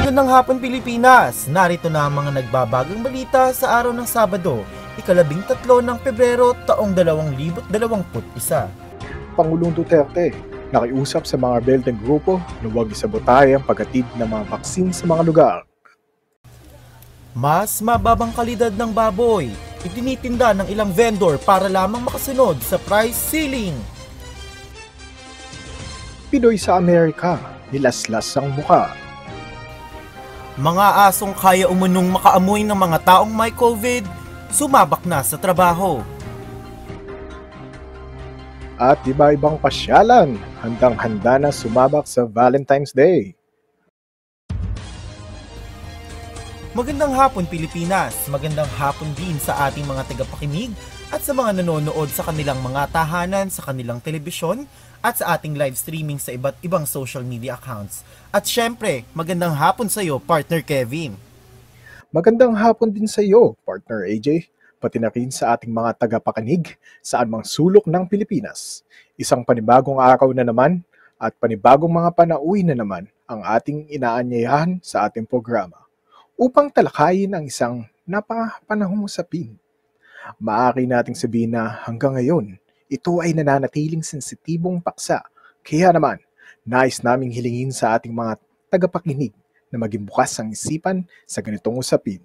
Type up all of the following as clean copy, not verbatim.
Magandang hapon Pilipinas! Narito na ang mga nagbabagang balita sa araw ng Sabado, ika-13 ng Pebrero taong 2021. Pangulong Duterte nakiusap sa mga rebelteng grupo na huwag isabotay ang paghatid ng mga baksin sa mga lugar. Mas mababang kalidad ng baboy, itinitinda ng ilang vendor para lamang makasunod sa price ceiling. Pinoy sa Amerika, nilaslas ang muka. Mga asong kaya umunong makaamoy ng mga taong may COVID, sumabak na sa trabaho. At iba-ibang pasyalan, handang-handa na sumabak sa Valentine's Day. Magandang hapon Pilipinas, magandang hapon din sa ating mga tagapakinig at sa mga nanonood sa kanilang mga tahanan, sa kanilang telebisyon at sa ating live streaming sa iba't ibang social media accounts. At syempre, magandang hapon sa iyo, partner Kevin. Magandang hapon din sa iyo, partner AJ, pati na rin sa ating mga tagapakinig saan mang sulok ng Pilipinas. Isang panibagong araw na naman at panibagong mga panauwi na naman ang ating inaanyayahan sa ating programa upang talakayin ang isang napakapanahong usapin. Maaari nating sabihin na hanggang ngayon, ito ay nananatiling sensitibong paksa. Kaya naman, nais naming hilingin sa ating mga tagapakinig na maging bukas ang isipan sa ganitong usapin.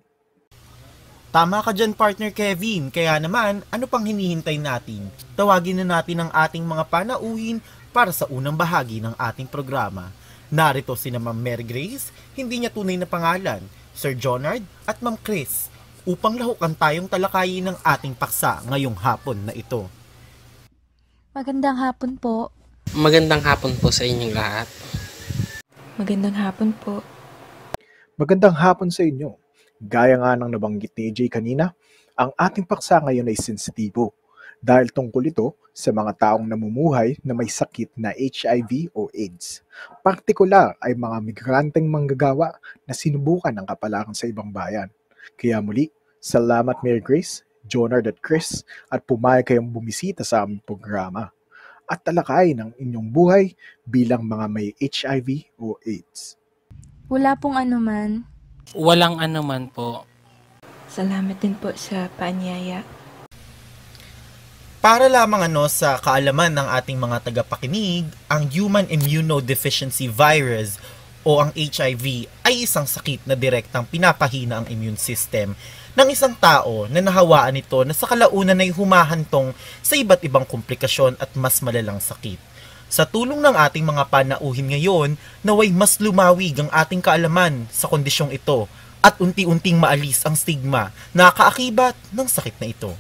Tama ka dyan partner Kevin, kaya naman ano pang hinihintay natin? Tawagin na natin ang ating mga panauhin para sa unang bahagi ng ating programa. Narito sina Ma'am Mary Grace, hindi niya tunay na pangalan, Sir Jonard at Ma'am Chris, upang lahukan tayong talakayin ng ating paksa ngayong hapon na ito. Magandang hapon po. Magandang hapon po sa inyong lahat. Magandang hapon po. Magandang hapon sa inyo. Gaya nga ng nabanggit ni AJ kanina, ang ating paksa ngayon ay sensitibo dahil tungkol ito sa mga taong namumuhay na may sakit na HIV o AIDS. Partikular ay mga migranteng manggagawa na sinubukan ng kapalaran sa ibang bayan. Kaya muli, salamat Mary Grace, Jonard at Chris at pumayag kayong bumisita sa aming programa at talakayin ang inyong buhay bilang mga may HIV o AIDS. Wala pong anuman. Walang anuman po. Salamat din po sa paanyaya. Para lamang sa kaalaman ng ating mga tagapakinig, ang Human Immunodeficiency Virus o ang HIV ay isang sakit na direktang pinapahina ang immune system ng isang tao na nahawaan nito na sa kalaunan ay humahantong sa iba't ibang komplikasyon at mas malalang sakit. Sa tulong ng ating mga panauhin ngayon, naway mas lumawig ang ating kaalaman sa kondisyong ito at unti-unting maalis ang stigma na kaakibat ng sakit na ito.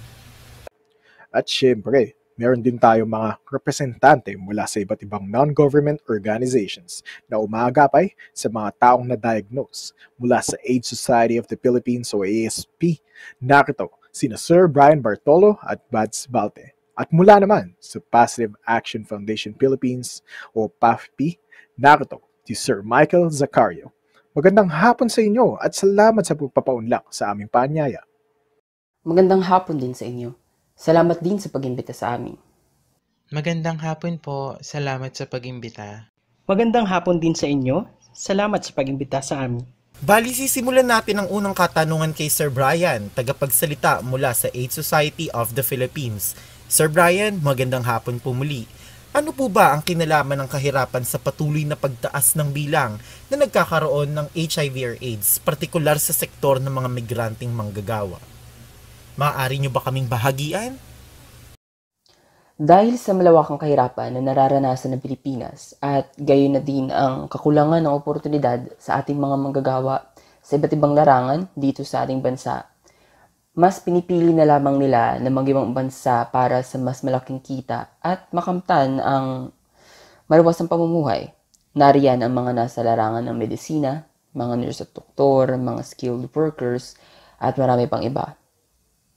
At syempre, meron din tayong mga representante mula sa iba't ibang non-government organizations na umaagapay sa mga taong na-diagnose mula sa AIDS Society of the Philippines o ASP. Narito sina Sir Brian Bartolo at Bads Balte. At mula naman sa Positive Action Foundation Philippines o PAFP, narito si Sir Michael Zacario. Magandang hapon sa inyo at salamat sa pagpapaunlak sa aming paanyaya. Magandang hapon din sa inyo. Salamat din sa pag-imbita sa amin. Magandang hapon po. Salamat sa pag-imbita. Magandang hapon din sa inyo. Salamat sa pag-imbita sa amin. Bali, sisimulan natin ang unang katanungan kay Sir Brian, tagapagsalita mula sa AIDS Society of the Philippines. Sir Brian, magandang hapon po muli. Ano po ba ang kinalaman ng kahirapan sa patuloy na pagtaas ng bilang na nagkakaroon ng HIV or AIDS, partikular sa sektor ng mga migranteng manggagawa? Maaari nyo ba kaming bahagian? Dahil sa malawakang kahirapan na nararanasan ng Pilipinas at gayon na din ang kakulangan ng oportunidad sa ating mga manggagawa sa iba't ibang larangan dito sa ating bansa, mas pinipili na lamang nila na mag-ibang bansa para sa mas malaking kita at makamtan ang maluwasang pamumuhay. Nariyan ang mga nasa larangan ng medisina, mga nurse at doktor, mga skilled workers, at marami pang iba.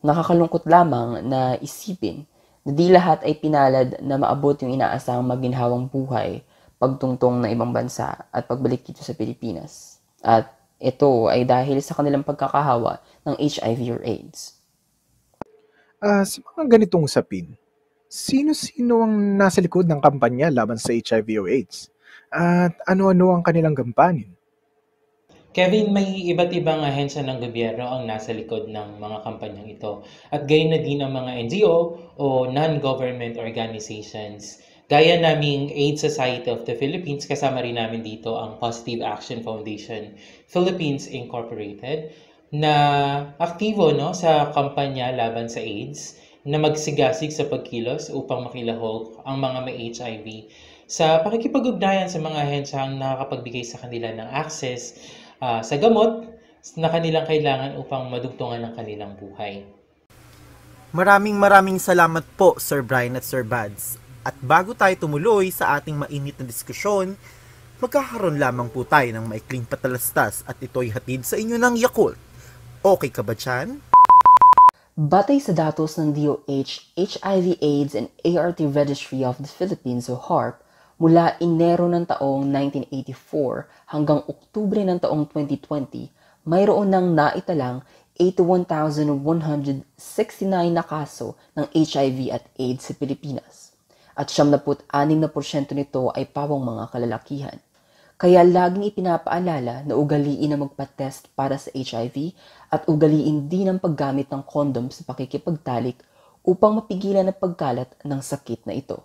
Nakakalungkot lamang na isipin na di lahat ay pinalad na maabot yung inaasahang maginhawang buhay pagtungtong ng ibang bansa at pagbalik dito sa Pilipinas. At ito ay dahil sa kanilang pagkakahawa ng HIV or AIDS. Sa mga ganitong usapin, sino-sino ang nasa likod ng kampanya laban sa HIV o AIDS? At ano-ano ang kanilang gampanin? Kevin, may iba't ibang ahensya ng gobyerno ang nasa likod ng mga kampanyang ito at gayon na din ang mga NGO o non-government organizations. Gaya naming Aid Society of the Philippines, kasama rin namin dito ang Positive Action Foundation Philippines Incorporated na aktibo sa kampanya laban sa AIDS na magsigasig sa pagkilos upang makilahok ang mga may HIV sa pakikipag-ugnayan sa mga ahensyang nakakapagbigay sa kanila ng access sa gamot na kanilang kailangan upang madugtungan ang kanilang buhay. Maraming salamat po, Sir Brian at Sir Bads. At bago tayo tumuloy sa ating mainit na diskusyon, magkakaroon lamang po tayo ng maikling patalastas at ito'y hatid sa inyo ng Yakult. Okay ka ba dyan? Batay sa datos ng DOH, HIV, AIDS, and ART Registry of the Philippines o HARP, mula Enero ng taong 1984 hanggang Oktubre ng taong 2020, mayroon nang naitalang 81,169 na kaso ng HIV at AIDS sa Pilipinas. At 76% nito ay pawang mga kalalakihan. Kaya laging ipinapaalala na ugaliin na magpa-test para sa HIV at ugaliin din ang paggamit ng kondom sa pakikipagtalik upang mapigilan ang pagkalat ng sakit na ito.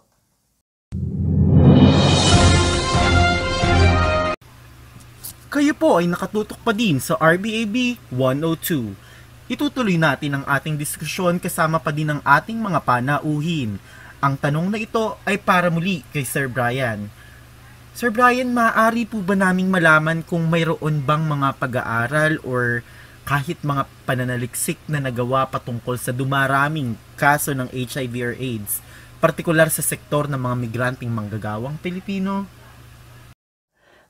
Kayo po ay nakatutok pa din sa RBAB 102. Itutuloy natin ang ating diskusyon kasama pa din ang ating mga panauhin. Ang tanong na ito ay para muli kay Sir Brian. Sir Brian, maaari po ba naming malaman kung mayroon bang mga pag-aaral or kahit mga pananaliksik na nagawa patungkol sa dumaraming kaso ng HIV or AIDS, partikular sa sektor ng mga migranteng manggagawang Pilipino?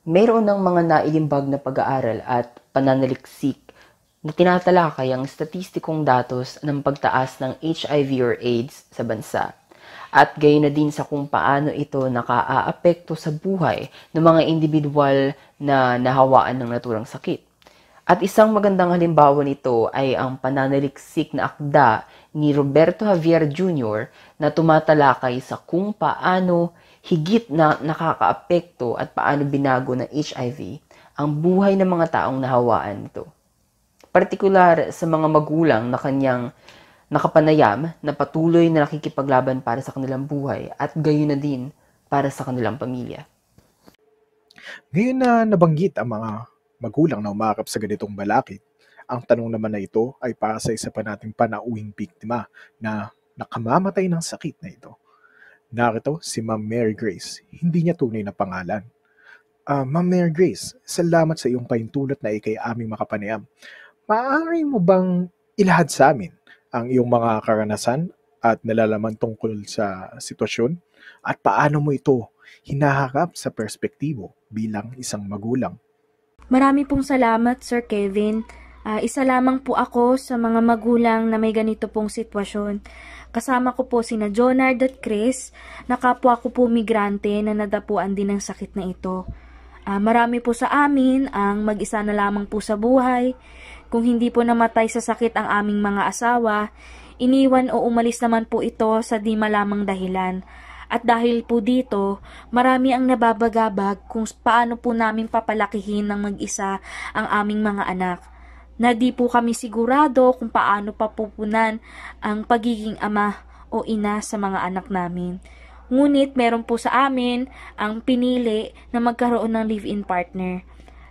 Mayroon ng mga nailimbag na pag-aaral at pananaliksik na tinatalakay ang statistikong datos ng pagtaas ng HIV or AIDS sa bansa at gayon na din sa kung paano ito nakaaapekto sa buhay ng mga individual na nahawaan ng naturang sakit. At isang magandang halimbawa nito ay ang pananaliksik na akda ni Roberto Javier Jr. na tumatalakay sa kung paano higit na nakakaapekto at paano binago ng HIV ang buhay ng mga taong nahawaan nito. Partikular sa mga magulang na kanyang nakapanayam na patuloy na nakikipaglaban para sa kanilang buhay at gayon na din para sa kanilang pamilya. Ngayon na nabanggit ang mga magulang na umakap sa ganitong balakid, ang tanong naman na ito ay para sa isa pa nating panauhing biktima na nakamamatay ng sakit na ito. Narito si Ma'am Mary Grace, hindi niya tunay na pangalan. Ma'am Mary Grace, salamat sa iyong pahintulot na ikay aming makapanayam. Maaari mo bang ilahad sa amin ang iyong mga karanasan at nalalaman tungkol sa sitwasyon at paano mo ito hinaharap sa perspektibo bilang isang magulang? Marami pong salamat, Sir Kevin. Isa lamang po ako sa mga magulang na may ganito pong sitwasyon. Kasama ko po sina Jonard at Chris, na kapwa ko po migrante na nadapuan din ng sakit na ito. Marami po sa amin ang mag-isa na lamang po sa buhay. Kung hindi po namatay sa sakit ang aming mga asawa, iniwan o umalis naman po ito sa di malamang dahilan. At dahil po dito, marami ang nababagabag kung paano po namin papalakihin ng mag-isa ang aming mga anak. Na di po kami sigurado kung paano papupunan ang pagiging ama o ina sa mga anak namin. Ngunit meron po sa amin ang pinili na magkaroon ng live-in partner.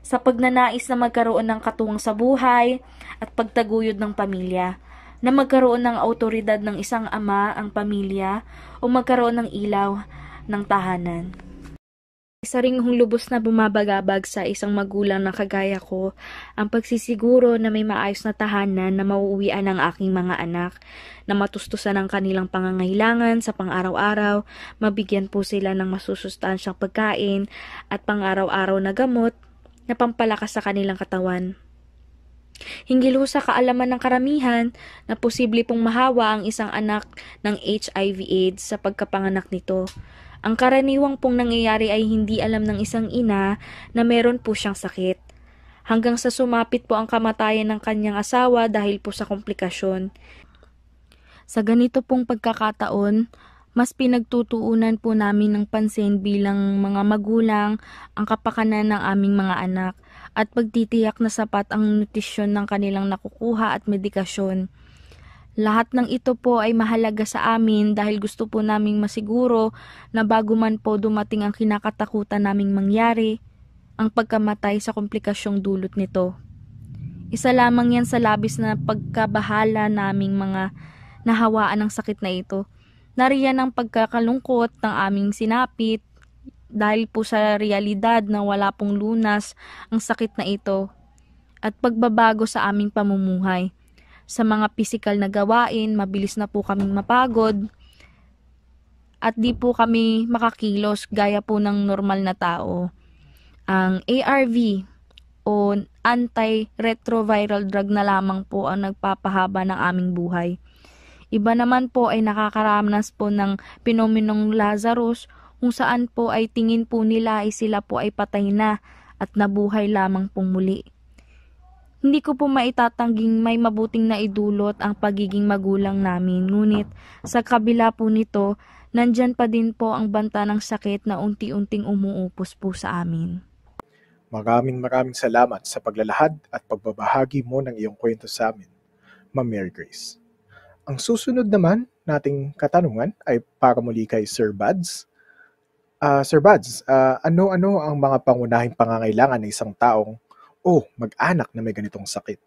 Sa pagnanais na magkaroon ng katuwang sa buhay at pagtaguyod ng pamilya, na magkaroon ng autoridad ng isang ama ang pamilya o magkaroon ng ilaw ng tahanan. Isa ring lubos na bumabagabag sa isang magulang na kagaya ko ang pagsisiguro na may maayos na tahanan na mauuwian ng aking mga anak, na matustusan ang kanilang pangangailangan sa pang-araw-araw, mabigyan po sila ng masusustansyang pagkain at pang-araw-araw na gamot na pampalakas sa kanilang katawan. Hinggil sa kaalaman ng karamihan na posible pong mahawa ang isang anak ng HIV/AIDS sa pagkapanganak nito. Ang karaniwang pong nangyayari ay hindi alam ng isang ina na meron po siyang sakit. Hanggang sa sumapit po ang kamatayan ng kanyang asawa dahil po sa komplikasyon. Sa ganito pong pagkakataon, mas pinagtutuunan po namin ng pansin bilang mga magulang ang kapakanan ng aming mga anak at pagtitiyak na sapat ang nutrisyon ng kanilang nakukuha at medikasyon. Lahat ng ito po ay mahalaga sa amin dahil gusto po naming masiguro na bago man po dumating ang kinakatakutan naming mangyari, ang pagkamatay sa komplikasyong dulot nito. Isa lamang yan sa labis na pagkabahala naming mga nahawaan ng sakit na ito. Nariyan ang pagkakalungkot ng aming sinapit dahil po sa realidad na wala pong lunas ang sakit na ito at pagbabago sa aming pamumuhay. Sa mga pisikal na gawain, mabilis na po kaming mapagod at di po kami makakilos gaya po ng normal na tao. Ang ARV o antiretroviral drug na lamang po ang nagpapahaba ng aming buhay. Iba naman po ay nakakaranas po ng penomenong Lazarus kung saan po ay tingin po nila ay sila po ay patay na at nabuhay lamang pong muli. Hindi ko po maitatangging may mabuting naidulot ang pagiging magulang namin, ngunit sa kabila po nito, nandyan pa din po ang banta ng sakit na unti-unting umuupos po sa amin. Maraming salamat sa paglalahad at pagbabahagi mo ng iyong kwento sa amin, Ma'am Mary Grace. Ang susunod naman nating katanungan ay para muli kay Sir Bads. Sir Bads, ano-ano ang mga pangunahing pangangailangan ng isang taong mag-anak na may ganitong sakit?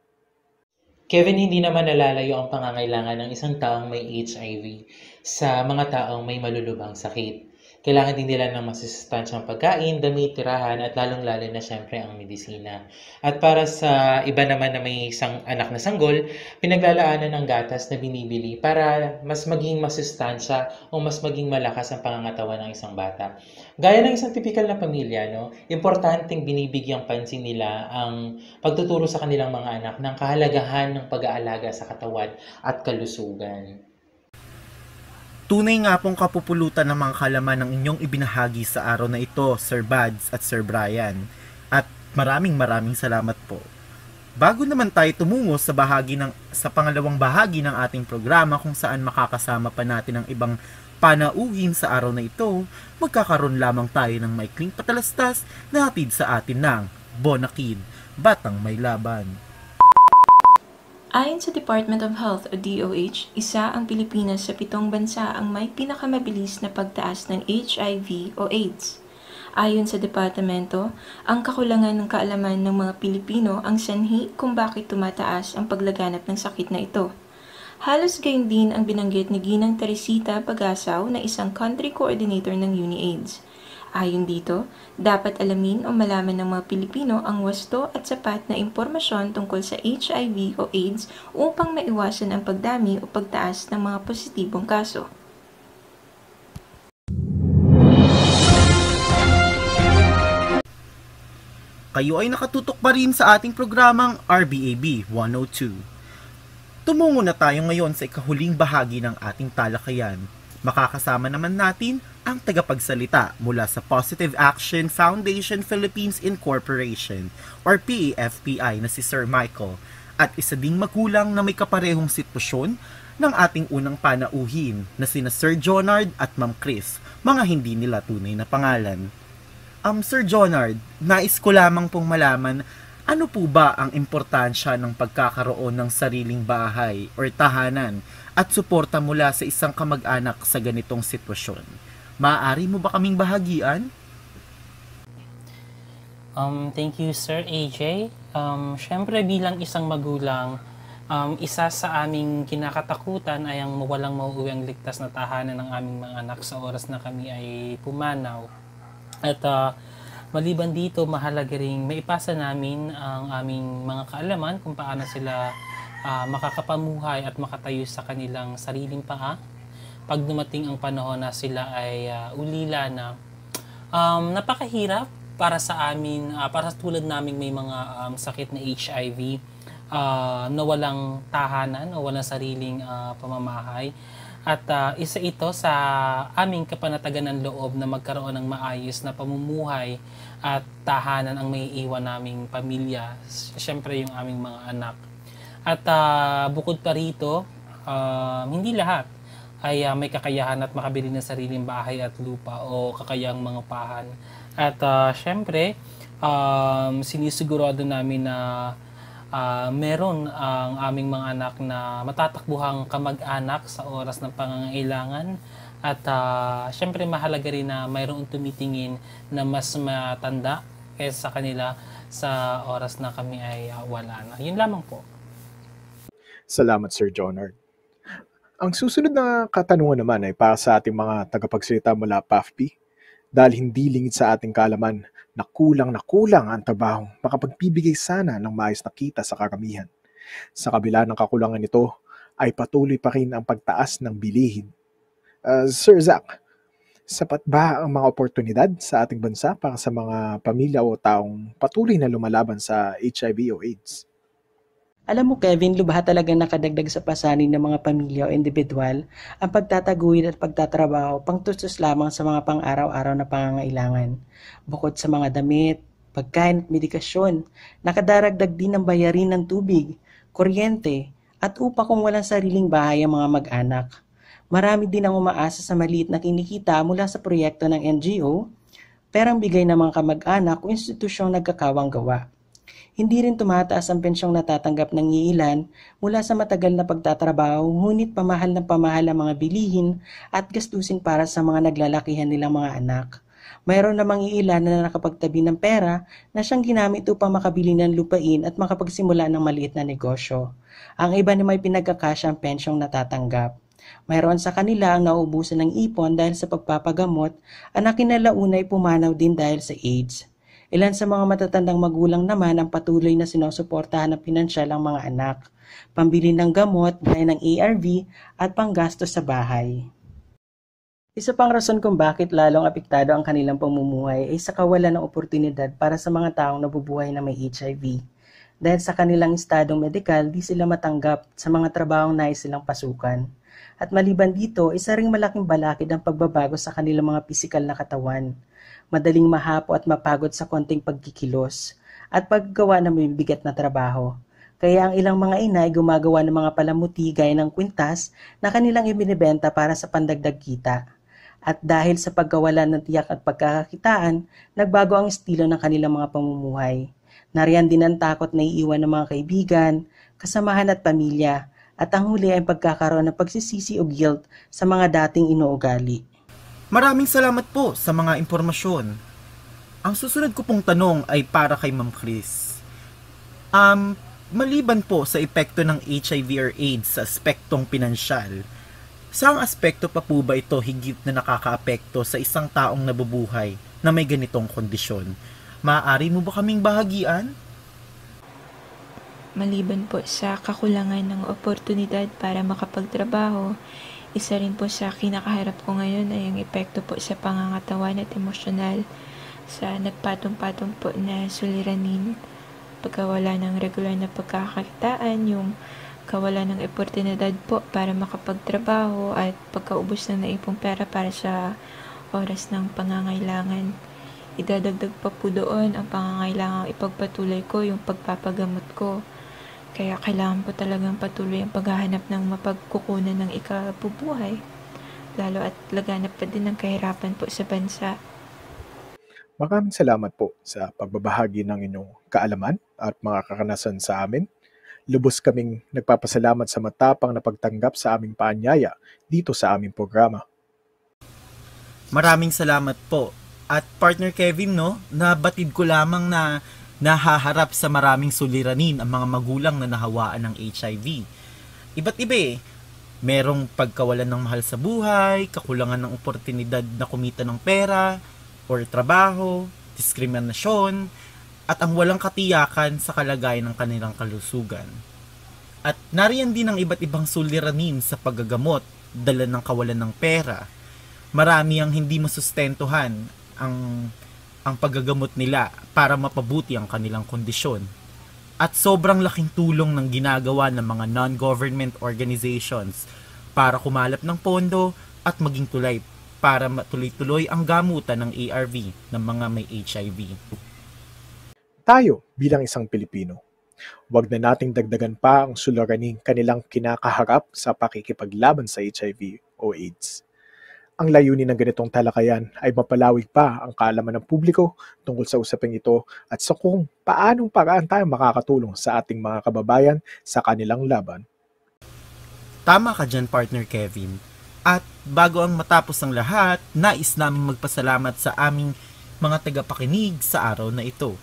Kevin, hindi naman nalalayo ang pangangailangan ng isang taong may HIV sa mga taong may malulubhang sakit. Kailangan din nila ng masustansyang pagkain, damit, tirahan, at lalong-lalo na syempre ang medisina. At para sa iba naman na may isang anak na sanggol, pinaglalaanan ng gatas na binibili para mas maging masustansya o mas maging malakas ang pangangatawan ng isang bata. Gaya ng isang tipikal na pamilya, importanteng binibigyang pansin nila ang pagtuturo sa kanilang mga anak ng kahalagahan ng pag-aalaga sa katawan at kalusugan. Tunay nga pong kapupulutan ng mga kalaman ng inyong ibinahagi sa araw na ito, Sir Bads at Sir Brian. At maraming salamat po. Bago naman tayo tumungo sa pangalawang bahagi ng ating programa kung saan makakasama pa natin ang ibang panauhin sa araw na ito, magkakaroon lamang tayo ng maikling patalastas na hatid sa atin ng Bonakid, Batang May Laban. Ayon sa Department of Health o DOH, isa ang Pilipinas sa 7 bansa ang may pinakamabilis na pagtaas ng HIV o AIDS. Ayon sa departamento, ang kakulangan ng kaalaman ng mga Pilipino ang sanhi kung bakit tumataas ang paglaganap ng sakit na ito. Halos gayon din ang binanggit ni Ginang Teresita Pagasaw na isang country coordinator ng UniAIDS. Ayon dito, dapat alamin o malaman ng mga Pilipino ang wasto at sapat na impormasyon tungkol sa HIV o AIDS upang maiwasan ang pagdami o pagtaas ng mga positibong kaso. Kayo ay nakatutok pa rin sa ating programang RBAB 102. Tumungo na tayo ngayon sa ikahuling bahagi ng ating talakayan. Makakasama naman natin ang tagapagsalita mula sa Positive Action Foundation Philippines Incorporation or PAFPI na si Sir Michael at isa ding magulang na may kaparehong sitwasyon ng ating unang panauhin na sina Sir Jonard at Ma'am Chris, mga hindi nila tunay na pangalan. Sir Jonard, nais ko lamang pong malaman ano po ba ang importansya ng pagkakaroon ng sariling bahay or tahanan at suporta mula sa isang kamag-anak sa ganitong sitwasyon? Maaari mo ba kaming bahagian? Thank you, Sir AJ. Syempre bilang isang magulang, isa sa aming kinakatakutan ay ang walang mauuwi ang ligtas na tahanan ng aming mga anak sa oras na kami ay pumanaw. At maliban dito, mahalaga ring maipasa namin ang aming mga kaalaman kung paano sila makakapamuhay at makatayo sa kanilang sariling paa pag dumating ang panahon na sila ay ulila na. Napakahirap para sa amin, para sa tulad naming may mga sakit na HIV na walang tahanan o walang sariling pamamahay. At isa ito sa aming kapanatagan ng loob na magkaroon ng maayos na pamumuhay at tahanan ang may iwan naming pamilya, siyempre yung aming mga anak. At bukod pa rito, hindi lahat ay may kakayahan at makabili ng sariling bahay at lupa o kakayahang mga pahan. At syempre, sinisigurado namin na meron ang aming mga anak na matatakbuhang kamag-anak sa oras ng pangangailangan. At syempre mahalaga rin na mayroong tumitingin na mas matanda kaysa sa kanila sa oras na kami ay wala na. Yun lamang po. Salamat, Sir Jonard. Ang susunod na katanungan naman ay para sa ating mga tagapagsalita mula PAFP. Dahil hindi lingid sa ating kaalaman na kulang ang trabaho, makapagbibigay sana ng maayos na kita sa karamihan. Sa kabila ng kakulangan nito, ay patuloy pa rin ang pagtaas ng bilihin. Sir Zach, sapat ba ang mga oportunidad sa ating bansa para sa mga pamilya o taong patuloy na lumalaban sa HIV o AIDS? Alam mo Kevin, lubha talagang nakadagdag sa pasanin ng mga pamilya o individual ang pagtataguyod at pagtatrabaho pangtustos lamang sa mga pang-araw-araw na pangangailangan. Bukod sa mga damit, pagkain at medikasyon, nakadaragdag din ang bayarin ng tubig, kuryente, at upa kung walang sariling bahay ang mga mag-anak. Marami din ang umaasa sa maliit na kinikita mula sa proyekto ng NGO, perang bigay ng mga kamag-anak o institusyong nagkakawang gawa. Hindi rin tumataas ang pensyong natatanggap ng iilan mula sa matagal na pagtatrabaho, ngunit pamahal ang mga bilihin at gastusin para sa mga naglalakihan nilang mga anak. Mayroon namang iilan na nakapagtabi ng pera na siyang ginamit upang makabili ng lupain at makapagsimula ng maliit na negosyo. Ang iba na may pinagkakasya ang pensyong natatanggap. Mayroon sa kanila ang nauubusan ng ipon dahil sa pagpapagamot at ang kinalauna ay pumanaw din dahil sa AIDS. Ilan sa mga matatandang magulang naman ang patuloy na sinusuportahan ng pinansyal ang mga anak, pambili ng gamot gaya ng ARV at panggastos sa bahay. Isa pang rason kung bakit lalong apektado ang kanilang pamumuhay ay sa kawalan ng oportunidad para sa mga taong nabubuhay na may HIV. Dahil sa kanilang estadong medikal, di sila matanggap sa mga trabahong nais silang pasukan. At maliban dito, isa ring malaking balakid ang pagbabago sa kanilang mga pisikal na katawan. Madaling mahapo at mapagod sa konting pagkikilos at paggawa ng mabibigat na trabaho. Kaya ang ilang mga ina ay gumagawa ng mga palamuti gaya ng kwintas na kanilang ibinibenta para sa pandagdag kita. At dahil sa pagkawalan ng tiyak at pagkakakitaan, nagbago ang estilo ng kanilang mga pamumuhay. Nariyan din ang takot na iiwan ng mga kaibigan, kasamahan at pamilya, at ang huli ay pagkakaroon ng pagsisisi o guilt sa mga dating inuugali. Maraming salamat po sa mga impormasyon. Ang susunod ko pong tanong ay para kay Ma'am Chris. Maliban po sa epekto ng HIV or AIDS sa aspektong pinansyal, saang aspekto pa po ba ito higit na nakakaapekto sa isang taong nabubuhay na may ganitong kondisyon? Maaari mo ba kaming bahagian? Maliban po sa kakulangan ng oportunidad para makapagtrabaho, isa rin po sa kinakaharap ko ngayon ay ang epekto po sa pangangatawan at emosyonal sa nagpatong-patong po na suliranin, pagkawala ng regular na pagkakakitaan, yung kawalan ng oportunidad po para makapagtrabaho at pagkaubos ng naipong pera para sa oras ng pangangailangan. Idadagdag pa po doon ang pangangailangang ipagpatuloy ko yung pagpapagamot ko. Kaya kailangan po talagang patuloy ang paghahanap ng mapagkukunan ng ikabubuhay, lalo at laganap pa din ang kahirapan po sa bansa. Maraming salamat po sa pagbabahagi ng inyong kaalaman at mga kakanasan sa amin. Lubos kaming nagpapasalamat sa matapang na pagtanggap sa aming paanyaya dito sa aming programa. Maraming salamat po. At partner Kevin, nabatid ko lamang na nahaharap sa maraming suliranin ang mga magulang na nahawaan ng HIV. Iba't iba merong pagkawalan ng mahal sa buhay, kakulangan ng oportunidad na kumita ng pera or trabaho, diskriminasyon, at ang walang katiyakan sa kalagayan ng kanilang kalusugan. At nariyan din ang iba't ibang suliranin sa paggagamot, dala ng kawalan ng pera. Marami ang hindi masustentuhan ang paggagamot nila para mapabuti ang kanilang kondisyon. At sobrang laking tulong ng ginagawa ng mga non-government organizations para kumalap ng pondo at maging tulay para matuloy-tuloy ang gamutan ng ARV ng mga may HIV. Tayo bilang isang Pilipino, huwag na nating dagdagan pa ang suliraning kanilang kinakaharap sa pakikipaglaban sa HIV o AIDS. Ang layunin ng ganitong talakayan ay mapalawig pa ang kaalaman ng publiko tungkol sa usaping ito at sa kung paanong paraan tayo makakatulong sa ating mga kababayan sa kanilang laban. Tama ka dyan, partner Kevin. At bago ang matapos ang lahat, nais namin magpasalamat sa aming mga tagapakinig sa araw na ito.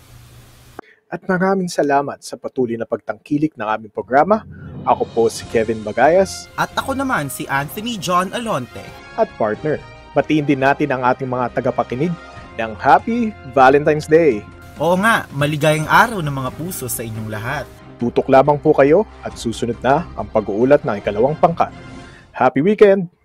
At maraming salamat sa patuloy na pagtangkilik ng aming programa. Ako po si Kevin Bagayas. At ako naman si Anthony John Alonte. At partner, batiin din natin ang ating mga tagapakinig ng Happy Valentine's Day. Oo nga, maligayang araw ng mga puso sa inyong lahat. Tutok lamang po kayo at susunod na ang pag-uulat ng ikalawang pangkat. Happy weekend!